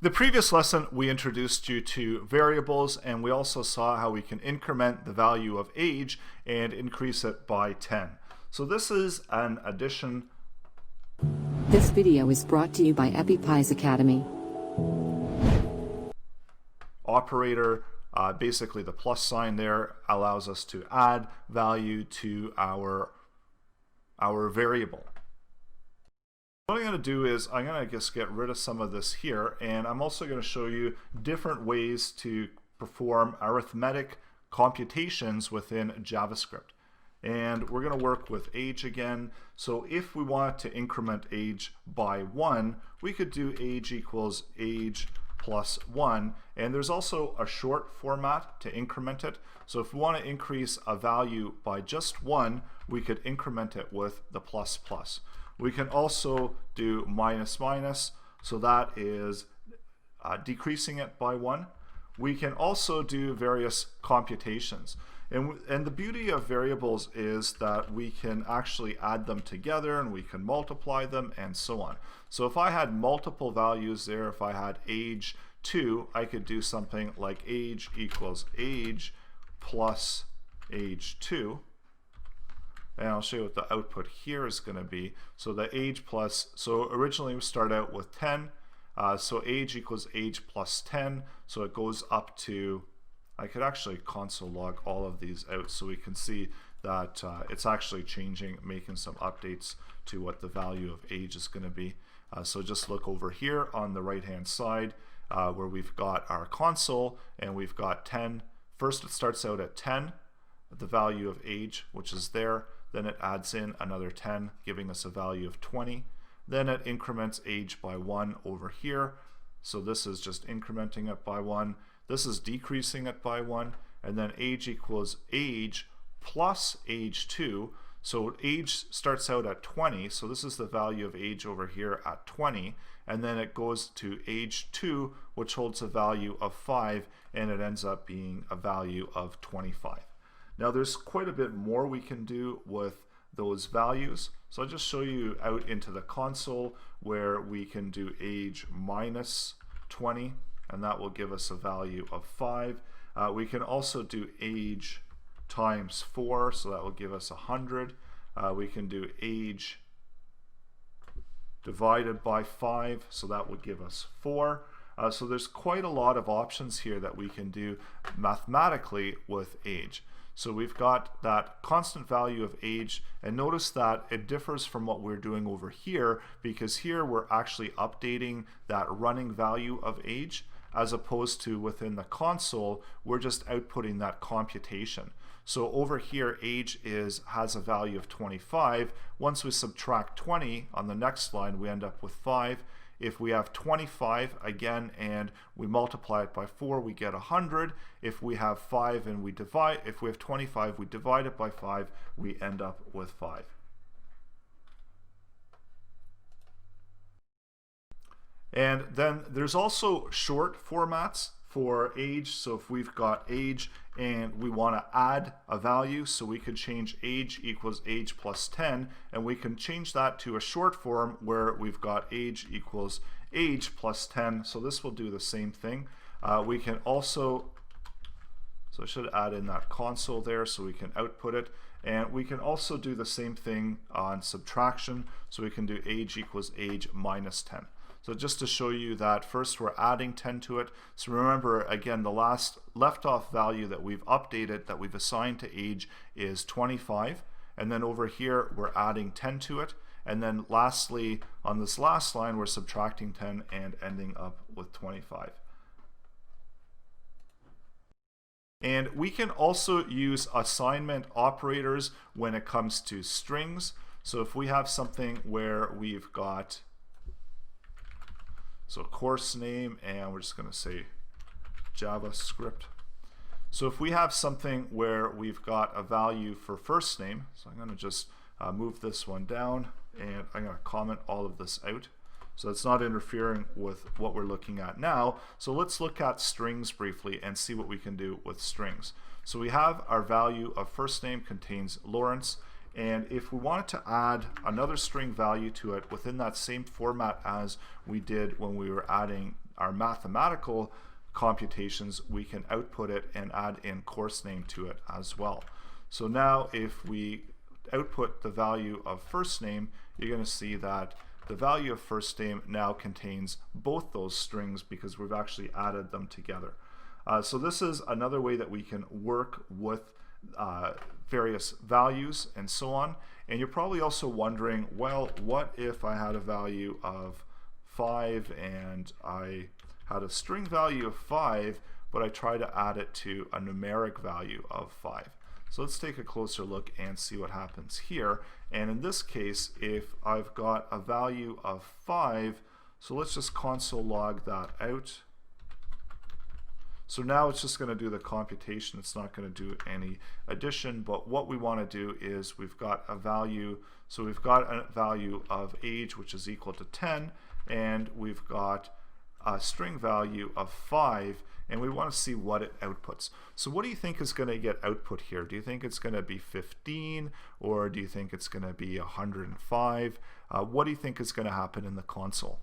The previous lesson, we introduced you to variables, and we also saw how we can increment the value of age and increase it by 10. So this is an addition. This video is brought to you by EpiPies Academy. Operator, basically the plus sign there allows us to add value to our variable. What I'm going to do is I'm going to just get rid of some of this here, and I'm also going to show you different ways to perform arithmetic computations within JavaScript. And we're going to work with age again. So if we want to increment age by 1, we could do age equals age plus 1. And there's also a short format to increment it. So if we want to increase a value by just 1, we could increment it with the plus plus. We can also do minus minus, so that is decreasing it by 1. We can also do various computations. And the beauty of variables is that we can actually add them together and we can multiply them and so on. So if I had multiple values there, if I had age 2, I could do something like age equals age plus age 2. And I'll show you what the output here is going to be. So the age plus, so originally we start out with 10. So age equals age plus 10. So it goes up to, I could actually console log all of these out so we can see that it's actually changing, making some updates to what the value of age is going to be. So just look over here on the right hand side where we've got our console and we've got 10. First it starts out at 10, the value of age, which is there. Then it adds in another 10, giving us a value of 20. Then it increments age by 1 over here. So this is just incrementing it by 1. This is decreasing it by 1. And then age equals age plus age 2. So age starts out at 20. So this is the value of age over here at 20. And then it goes to age 2, which holds a value of 5. And it ends up being a value of 25. Now there's quite a bit more we can do with those values. So I'll just show you out into the console where we can do age minus 20, and that will give us a value of 5. We can also do age times 4, so that will give us 100. We can do age divided by 5, so that would give us 4. So there's quite a lot of options here that we can do mathematically with age. So we've got that constant value of age, and notice that it differs from what we're doing over here, because here we're actually updating that running value of age, as opposed to within the console we're just outputting that computation. So over here age has a value of 25. Once we subtract 20 on the next line, we end up with 5. If we have 25 again and we multiply it by 4, we get 100. If we have 5 and if we have 25, we divide it by 5, we end up with 5. And then there's also short formats for age. So if we've got age and we want to add a value, so we could change age equals age plus 10, and we can change that to a short form where we've got age equals age plus 10. So this will do the same thing. We can also, so I should add in that console there so we can output it. And we can also do the same thing on subtraction. So we can do age equals age minus 10. So just to show you that first we're adding 10 to it. So remember again, the last left off value that we've updated, that we've assigned to age, is 25. And then over here we're adding 10 to it. And then lastly on this last line we're subtracting 10 and ending up with 25. And we can also use assignment operators when it comes to strings. So if we have something where we've got, so course name, and we're just going to say JavaScript. So if we have something where we've got a value for first name, so I'm going to just move this one down and I'm going to comment all of this out. So it's not interfering with what we're looking at now. So let's look at strings briefly and see what we can do with strings. So we have our value of first name contains Lawrence, And if we wanted to add another string value to it within that same format as we did when we were adding our mathematical computations, we can output it and add in course name to it as well. So now if we output the value of first name, you're going to see that the value of first name now contains both those strings because we've actually added them together. So this is another way that we can work with various values and so on. And you're probably also wondering, well, what if I had a value of 5 and I had a string value of 5, but I try to add it to a numeric value of 5? So let's take a closer look and see what happens here. And in this case, if I've got a value of 5, so let's just console log that out. So now it's just going to do the computation. It's not going to do any addition, but what we want to do is we've got a value, so we've got a value of age, which is equal to 10, and we've got a string value of 5, and we want to see what it outputs. So what do you think is going to get output here? Do you think it's going to be 15, or do you think it's going to be 105? What do you think is going to happen in the console?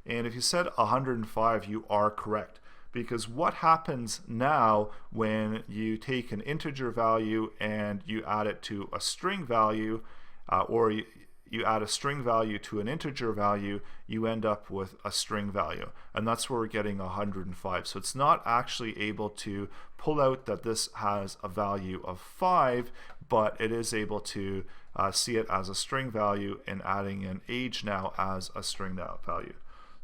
And if you said 105, you are correct. Because what happens now when you take an integer value and you add it to a string value, or you add a string value to an integer value, you end up with a string value. And that's where we're getting 105. So it's not actually able to pull out that this has a value of 5, but it is able to see it as a string value and adding in age now as a string value.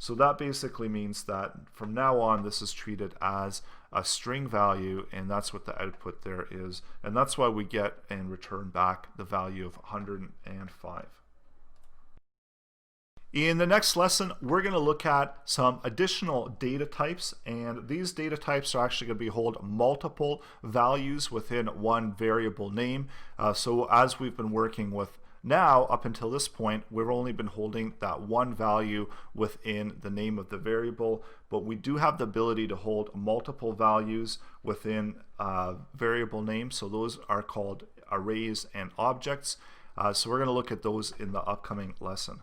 So that basically means that from now on this is treated as a string value, and that's what the output there is. And that's why we get and return back the value of 105. In the next lesson, we're going to look at some additional data types, and these data types are actually going to hold multiple values within one variable name. So as we've been working with now, up until this point, we've only been holding that one value within the name of the variable, but we do have the ability to hold multiple values within variable names. So those are called arrays and objects. So we're going to look at those in the upcoming lesson.